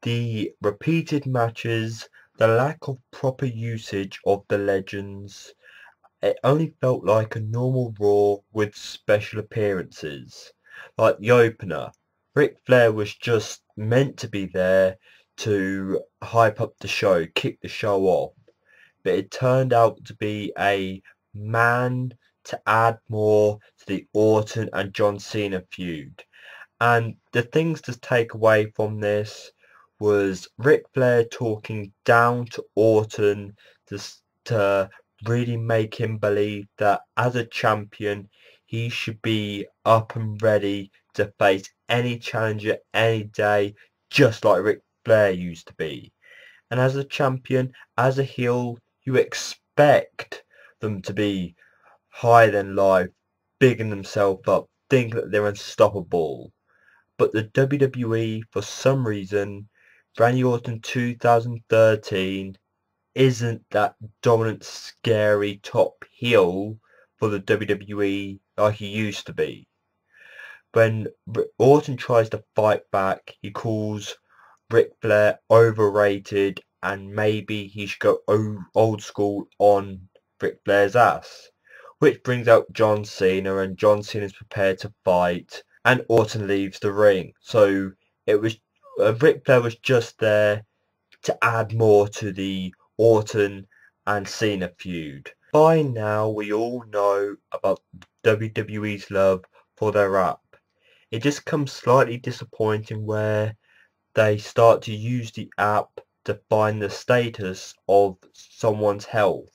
The repeated matches, the lack of proper usage of the legends, it only felt like a normal Raw with special appearances. Like the opener, Ric Flair was just meant to be there to hype up the show, kick the show off. But it turned out to be a man to add more to the Orton and John Cena feud. And the things to take away from this was Ric Flair talking down to Orton to really make him believe that as a champion, he should be up and ready to face any challenger any day, just like Ric Flair used to be. And as a champion, as a heel, you expect them to be higher than life, bigging themselves up, think that they're unstoppable. But the WWE, for some reason, Randy Orton 2013 isn't that dominant, scary top heel for the WWE like he used to be. When Orton tries to fight back, he calls Ric Flair overrated and maybe he should go old school on Ric Flair's ass. Which brings out John Cena and John Cena's prepared to fight and Orton leaves the ring. So it was Ric Flair was just there to add more to the Orton and Cena feud. By now we all know about WWE's love for their app. It just comes slightly disappointing where they start to use the app to find the status of someone's health.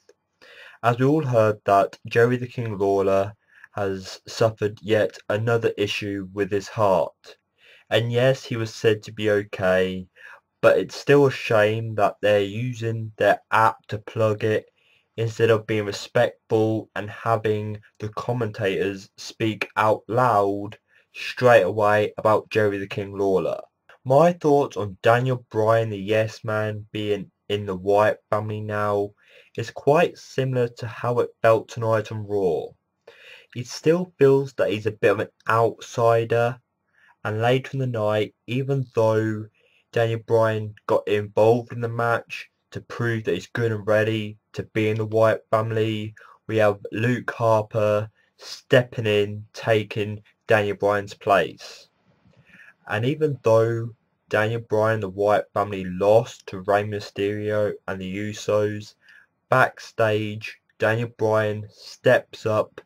As we all heard that Jerry the King Lawler has suffered yet another issue with his heart. And yes, he was said to be okay, but it's still a shame that they're using their app to plug it instead of being respectful and having the commentators speak out loud straight away about Jerry the King Lawler. My thoughts on Daniel Bryan, the Yes Man, being in the Wyatt family now is quite similar to how it felt tonight on Raw. He still feels that he's a bit of an outsider, and later in the night, even though Daniel Bryan got involved in the match to prove that he's good and ready to be in the Wyatt family, we have Luke Harper stepping in, taking Daniel Bryan's place. And even though Daniel Bryan and the Wyatt family lost to Rey Mysterio and the Usos, backstage Daniel Bryan steps up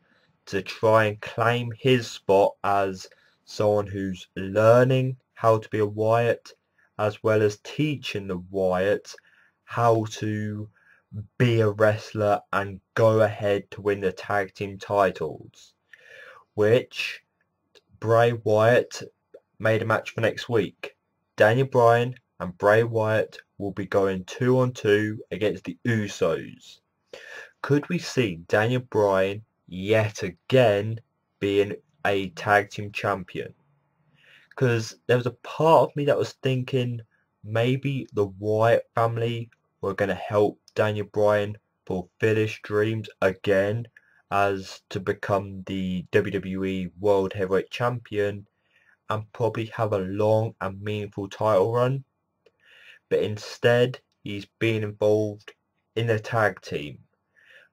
to try and claim his spot as someone who's learning how to be a Wyatt as well as teaching the Wyatts how to be a wrestler and go ahead to win the tag team titles, which Bray Wyatt made a match for next week. Daniel Bryan and Bray Wyatt will be going 2-on-2 against the Usos. Could we see Daniel Bryan yet again being a tag team champion? Because there was a part of me that was thinking maybe the Wyatt family were going to help Daniel Bryan fulfill his dreams again as to become the WWE World Heavyweight Champion and probably have a long and meaningful title run. But instead, he's being involved in a tag team.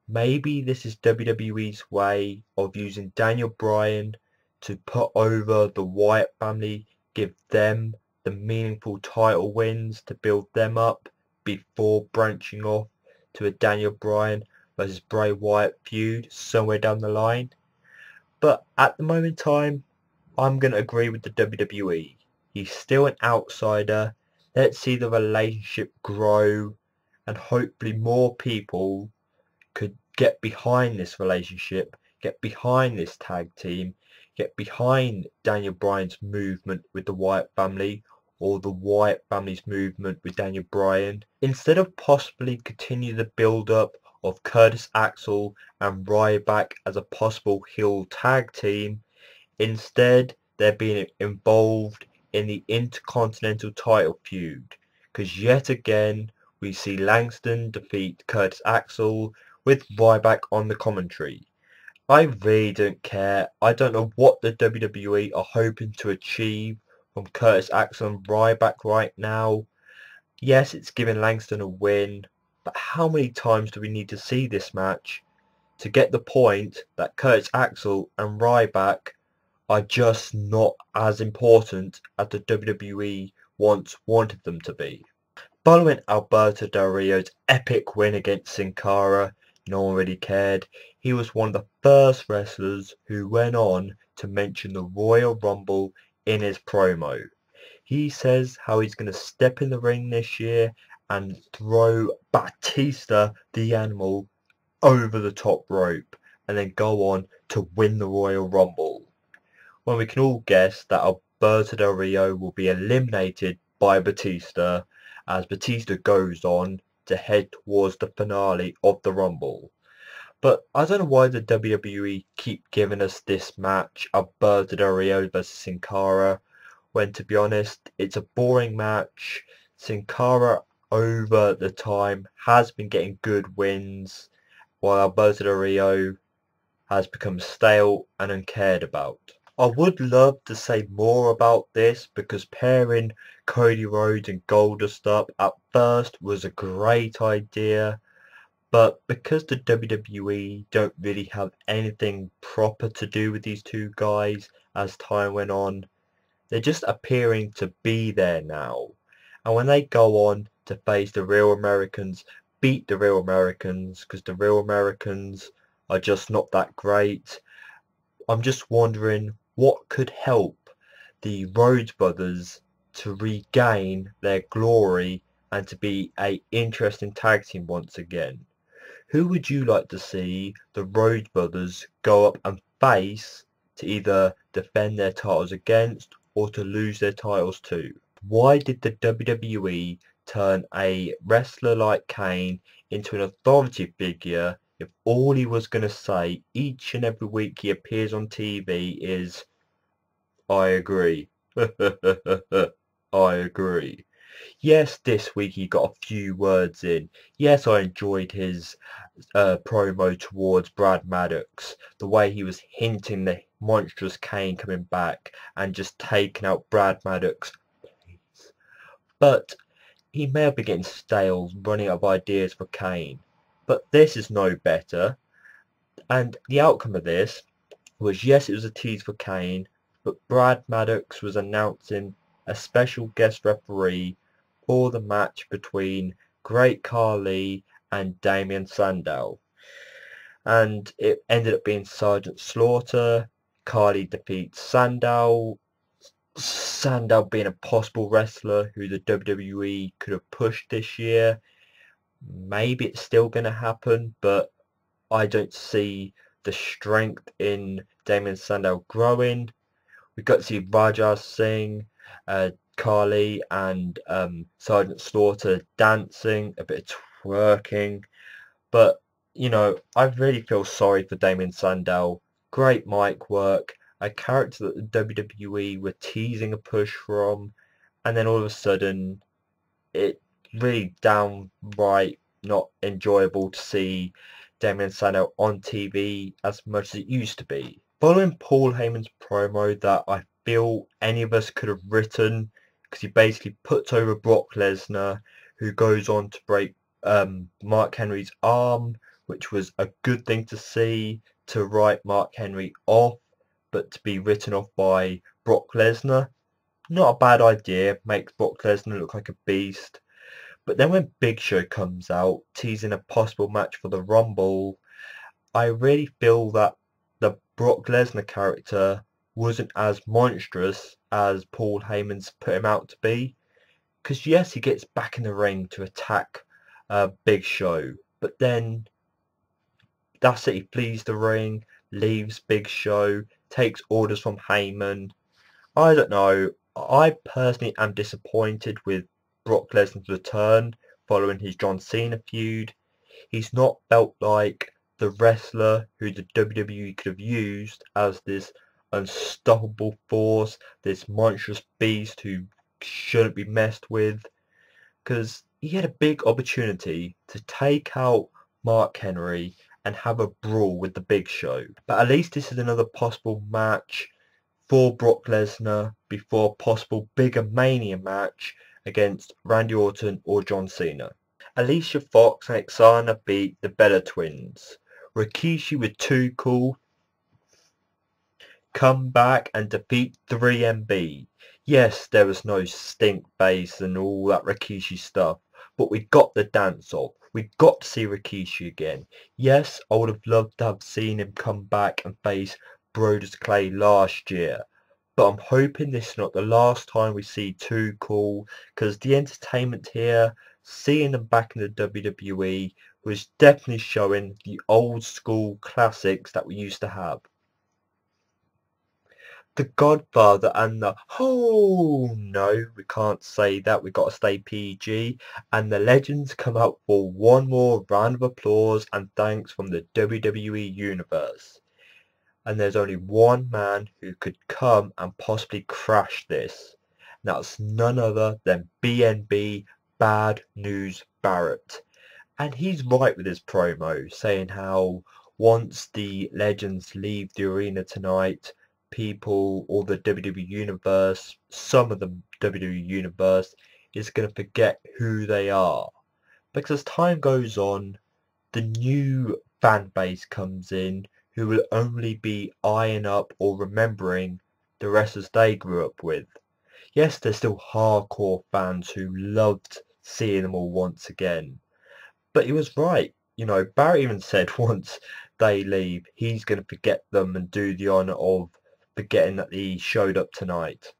Maybe this is WWE's way of using Daniel Bryan to put over the Wyatt family, give them the meaningful title wins to build them up before branching off to a Daniel Bryan versus Bray Wyatt feud somewhere down the line. But at the moment in time, I'm going to agree with the WWE. He's still an outsider. Let's see the relationship grow and hopefully more people could get behind this relationship, get behind this tag team, get behind Daniel Bryan's movement with the Wyatt family or the Wyatt family's movement with Daniel Bryan, instead of possibly continue the build-up of Curtis Axel and Ryback as a possible heel tag team. Instead, they're being involved in the Intercontinental title feud, because yet again we see Langston defeat Curtis Axel with Ryback on the commentary. I really don't care. I don't know what the WWE are hoping to achieve from Curtis Axel and Ryback right now, Yes, it's giving Langston a win, but how many times do we need to see this match to get the point that Curtis Axel and Ryback are just not as important as the WWE once wanted them to be? Following Alberto Del Rio's epic win against Sin Cara, no one really cared. He was one of the first wrestlers who went on to mention the Royal Rumble in his promo. He says how he's going to step in the ring this year and throw Batista the Animal over the top rope and then go on to win the Royal Rumble. When we can all guess that Alberto Del Rio will be eliminated by Batista as Batista goes on to head towards the finale of the Rumble. But I don't know why the WWE keep giving us this match, Alberto Del Rio versus Sin Cara, when to be honest, it's a boring match. Sin Cara over the time has been getting good wins, while Alberto Del Rio has become stale and uncared about. I would love to say more about this because pairing Cody Rhodes and Goldust up at first was a great idea, but because the WWE don't really have anything proper to do with these two guys as time went on, they're just appearing to be there now. And when they go on to face the Real Americans, beat the Real Americans, because the Real Americans are just not that great, I'm just wondering what could help the Rhodes brothers to regain their glory and to be a interesting tag team once again. Who would you like to see the Rhodes brothers go up and face to either defend their titles against or to lose their titles to? Why did the WWE turn a wrestler like Kane into an authority figure if all he was going to say each and every week he appears on TV is, I agree. I agree. Yes, this week he got a few words in. Yes, I enjoyed his promo towards Brad Maddox. The way he was hinting the monstrous Kane coming back and just taking out Brad Maddox. But he may have been getting stale, running out of ideas for Kane. But this is no better. And the outcome of this was, yes, it was a tease for Kane, but Brad Maddox was announcing a special guest referee for the match between Great Khali and Damien Sandow. And it ended up being Sergeant Slaughter. Khali defeats Sandow. Sandow being a possible wrestler who the WWE could have pushed this year. Maybe it's still going to happen, but I don't see the strength in Damien Sandow growing. We got to see Rajah Singh, Khali and Sergeant Slaughter dancing, a bit of twerking. But, you know, I really feel sorry for Damien Sandow. Great mic work, a character that the WWE were teasing a push from, and then all of a sudden it really downright not enjoyable to see Damien Sandow on TV as much as it used to be. Following Paul Heyman's promo that I feel any of us could have written, because he basically puts over Brock Lesnar, who goes on to break Mark Henry's arm, which was a good thing to see, to write Mark Henry off, but to be written off by Brock Lesnar. Not a bad idea, makes Brock Lesnar look like a beast. But then when Big Show comes out, teasing a possible match for the Rumble, I really feel that the Brock Lesnar character wasn't as monstrous as Paul Heyman's put him out to be. Because yes, he gets back in the ring to attack Big Show, but then that's it, he flees the ring, leaves Big Show, takes orders from Heyman. I don't know. I personally am disappointed with Brock Lesnar's return following his John Cena feud. He's not felt like the wrestler who the WWE could have used as this unstoppable force, this monstrous beast who shouldn't be messed with. Because he had a big opportunity to take out Mark Henry and have a brawl with the Big Show. But at least this is another possible match for Brock Lesnar before a possible bigger Mania match against Randy Orton or John Cena. Alicia Fox and Xana beat the Bella Twins. Rikishi with Too Cool come back and defeat 3MB. Yes, there was no stink bass and all that Rikishi stuff, but we got the dance off. We got to see Rikishi again. Yes, I would have loved to have seen him come back and face Brodus Clay last year, but I'm hoping this is not the last time we see Too Cool, because the entertainment here, seeing them back in the WWE, was definitely showing the old school classics that we used to have. The Godfather and the no, we can't say that, we got to stay PG, and the legends come out for one more round of applause and thanks from the WWE Universe. And there's only one man who could come and possibly crash this. And that's none other than BNB, Bad News Barrett. And he's right with his promo, saying how once the legends leave the arena tonight, people or the WWE Universe, some of the WWE Universe, is going to forget who they are. Because as time goes on, the new fan base comes in who will only be eyeing up or remembering the wrestlers they grew up with. Yes, there's still hardcore fans who loved seeing them all once again. But he was right. You know, Barry even said once they leave, he's going to forget them and do the honour of forgetting that he showed up tonight.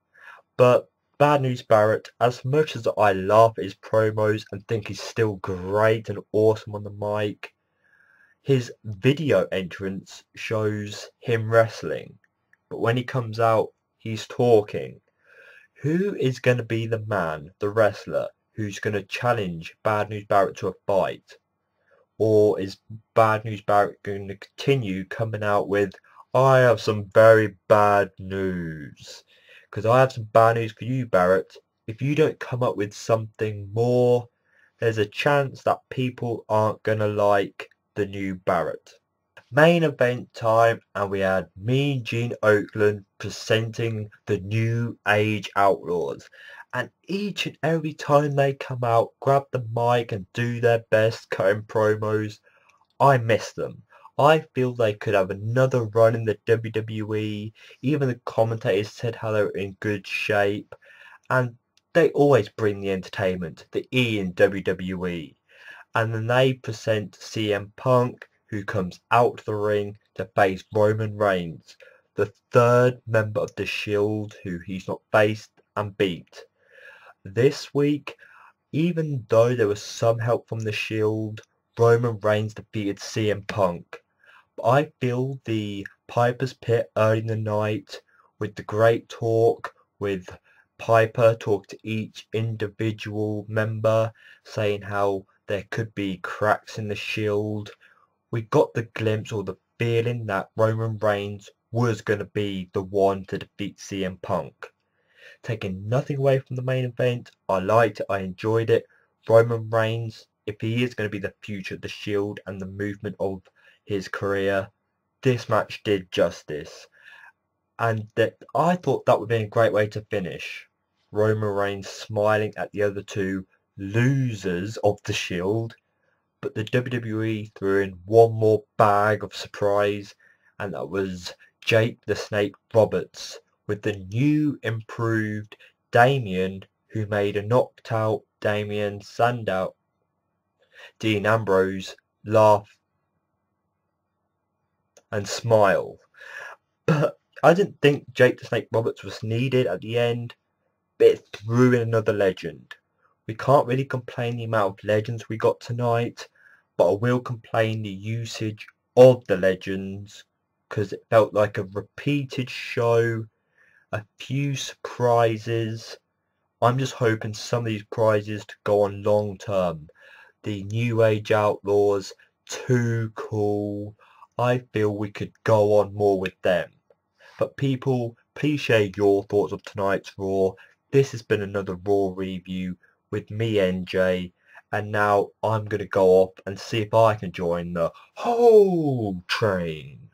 But Bad News Barrett, as much as I laugh at his promos and think he's still great and awesome on the mic, his video entrance shows him wrestling, but when he comes out, he's talking. Who is going to be the man, the wrestler, who's going to challenge Bad News Barrett to a fight? Or is Bad News Barrett going to continue coming out with, I have some very bad news? Because I have some bad news for you, Barrett. If you don't come up with something more, there's a chance that people aren't going to like the new Barrett. Main event time, and we had Mean Gene Okerlund presenting the New Age Outlaws. And each and every time they come out, grab the mic and do their best cutting promos, I miss them. I feel they could have another run in the WWE. Even the commentators said how they were in good shape. And they always bring the entertainment, the E in WWE. And then they present CM Punk, who comes out the ring to face Roman Reigns, the third member of the Shield who he's not faced and beat. This week, even though there was some help from the Shield, Roman Reigns defeated CM Punk. But I feel the Piper's Pit early in the night, with the great talk, with Piper talk to each individual member, saying how there could be cracks in the Shield. We got the glimpse or the feeling that Roman Reigns was going to be the one to defeat CM Punk. Taking nothing away from the main event, I liked it, I enjoyed it. Roman Reigns, if he is going to be the future of the Shield and the movement of his career, this match did justice. And that I thought that would be a great way to finish. Roman Reigns smiling at the other two losers of the Shield. But the WWE threw in one more bag of surprise, and that was Jake the Snake Roberts with the new improved Damien, who made a knocked out Damien Sandow, Dean Ambrose, laugh and smile. But I didn't think Jake the Snake Roberts was needed at the end, but it threw in another legend. We can't really complain the amount of legends we got tonight, but I will complain the usage of the legends, because it felt like a repeated show, a few surprises. I'm just hoping some of these prizes to go on long term. The New Age Outlaws, Too Cool. I feel we could go on more with them. But people, please share your thoughts of tonight's Raw. This has been another Raw review with me, NJ. And now I'm going to go off and see if I can join the whole train.